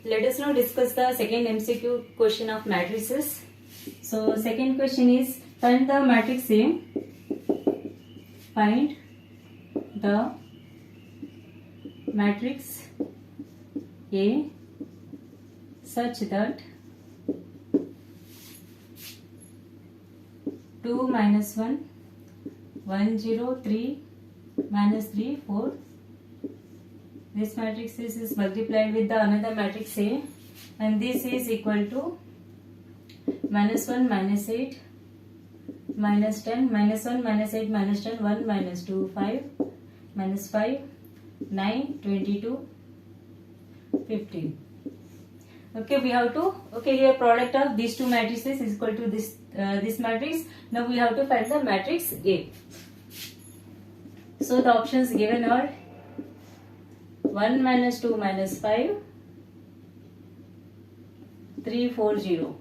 let us now discuss the second MCQ question of matrices. So second question is, find the matrix A. Find the matrix A such that 2 minus 1 1 0 3 minus 3 4. This matrix is multiplied with the another matrix A, and this is equal to minus 1 minus 8 minus 10 minus 1 minus 8 minus 10 1 minus 2 5 minus 5 9 22 15. Okay, we have to here product of these two matrices is equal to this matrix. Now we have to find the matrix A. So the options given are 1 minus 2 minus 5 3 4 0,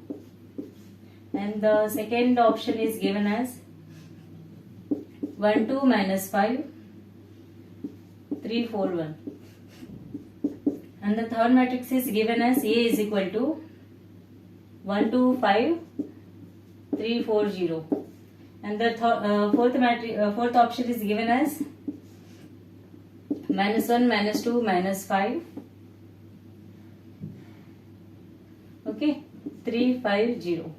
and the second option is given as 1 2 minus 5 3 4 1, and the third matrix is given as A is equal to 1 2 5 3 4 0, and the fourth option is given as minus 1 minus 2 minus 5 3 5 0.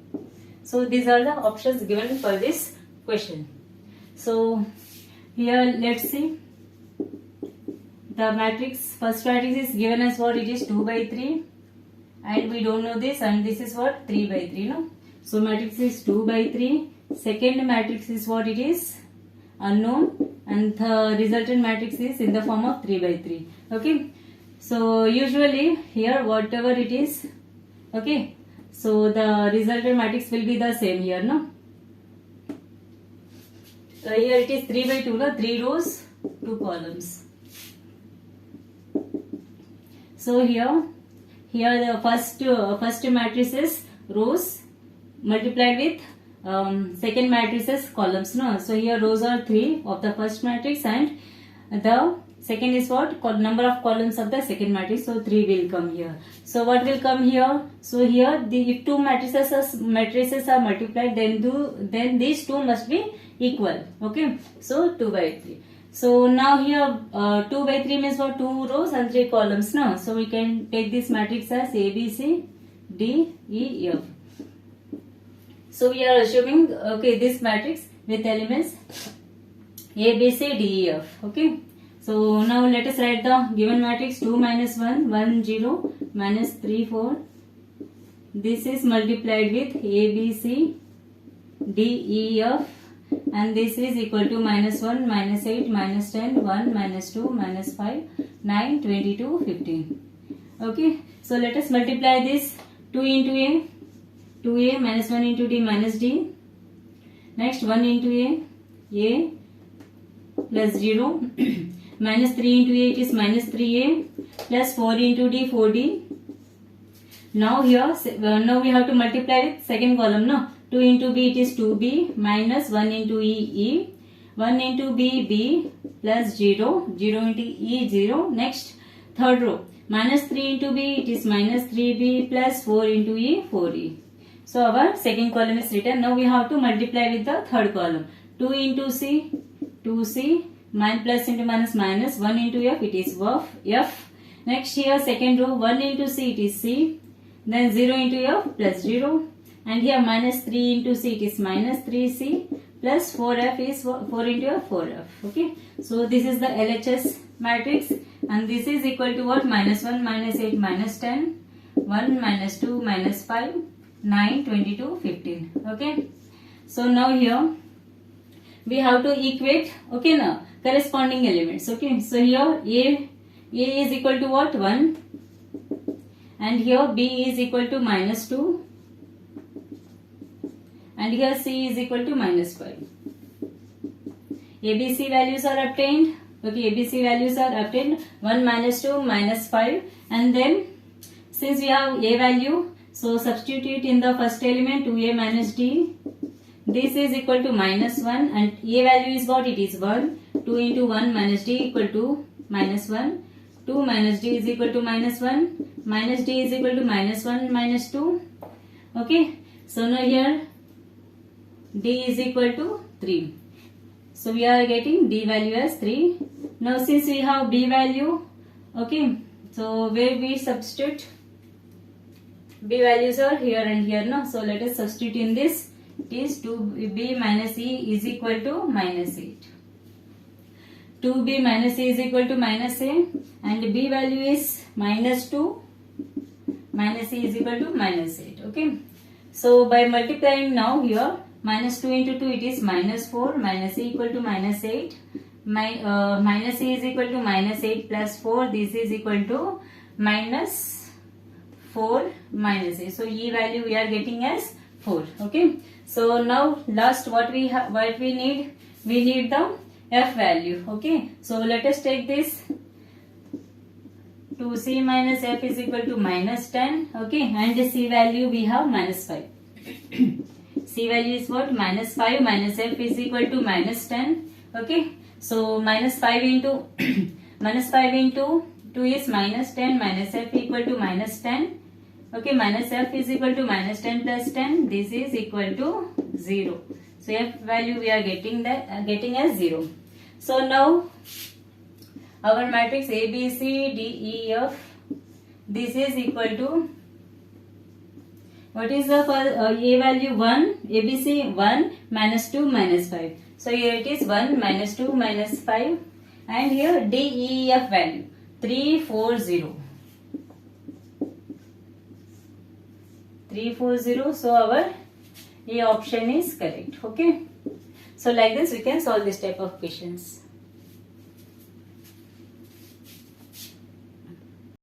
So these are the options given for this question. So here let's see the matrix. First matrix is given as what? It is 2 by 3, and we don't know this, and this is what? 3 by 3, no? So matrix is 2 by 3. Second matrix is what? It is unknown, and the resultant matrix is in the form of 3 by 3. Okay, so usually here whatever it is, okay, so the resultant matrix will be the same here, no? So here it is 3 by 2, no? 3 rows 2 columns. So here the first matrix is rows multiplied with second matrix is columns, no? So here rows are 3 of the first matrix, and the second is what? Number of columns of the second matrix, so 3 will come here. So what will come here? So here if two matrices are multiplied, then these two must be equal. Okay, so 2 by 3. So now here 2 by 3 means what? 2 rows and 3 columns, no? So we can take this matrix as A B C D E F. So we are assuming this matrix with elements A B C D E F. Okay, so now let us write the given matrix. 2 minus 1 1 0 minus 3 4. This is multiplied with A B C D E F, and this is equal to minus 1 minus 8 minus 10 1 minus 2 minus 5 9 22 15. Okay, so let us multiply this. 2 into A, 2A minus 1 into D minus D. Next 1 into A plus 0 minus 3 into A, it is minus 3A plus 4 into D 4D. Now here now we have to multiply with second column, no? 2 into B, it is 2B minus 1 into E 1 into B plus 0 into E 0. Next third row, minus 3 into B, it is minus 3B plus 4 into E 4E. So our second column is written. Now we have to multiply with the third column. 2 into C, 2C, plus into minus 1 into F, it is F. Next here second row, 1 into C, it is C, then 0 into F plus 0, and here minus 3 into C, it is minus 3C plus 4F is 4 into F 4F. Okay, so this is the LHS matrix, and this is equal to what? Minus 1 minus 8 minus 10 1 minus 2 minus 5 9 22 15. Okay, so now here we have to equate, okay, now corresponding elements. Okay, so here A is equal to what? 1, and here B is equal to minus 2, and here C is equal to minus 5. ABC values are obtained. Okay, ABC values are obtained. 1 minus 2 minus 5, and then since we have A value, so substitute in the first element 2A minus D. This is equal to minus 1, and A value is what? It is 1. 2 into 1 minus D equal to minus 1. 2 minus d is equal to minus 1, minus d is equal to minus 1 minus 2. Okay, so now here d is equal to 3. So we are getting d value as 3. Now since we have b value, okay, so where we substitute? B values are here and here, no? So let us substitute in this. It is 2b minus e is equal to minus 8. 2b minus e is equal to minus a, and b value is minus 2, minus e is equal to minus 8. Okay. So by multiplying now here, minus 2 into 2 it is minus 4, minus e equal to minus 8. Minus e is equal to minus 8 plus 4, this is equal to minus 4 minus a. So e value we are getting as 4. Okay. So now last what we need? We need the f value. Okay. So let us take this. 2c minus f is equal to minus 10. Okay. And the c value we have minus 5. C value is what? Minus 5 minus f is equal to minus 10. Okay. So minus 5 into minus 5 into 2 is minus 10, minus f equal to minus 10. Okay, minus f is equal to minus 10 plus 10. This is equal to 0. So f value we are getting as 0. So now our matrix A, B, C, D, E, F, this is equal to, what is the A value? 1, ABC 1, minus 2, minus 5. So here it is 1, minus 2, minus 5, and here D, E, F value 3, 4, 0. 3, 4, 0. So our A option is correct. Okay. So like this we can solve this type of questions.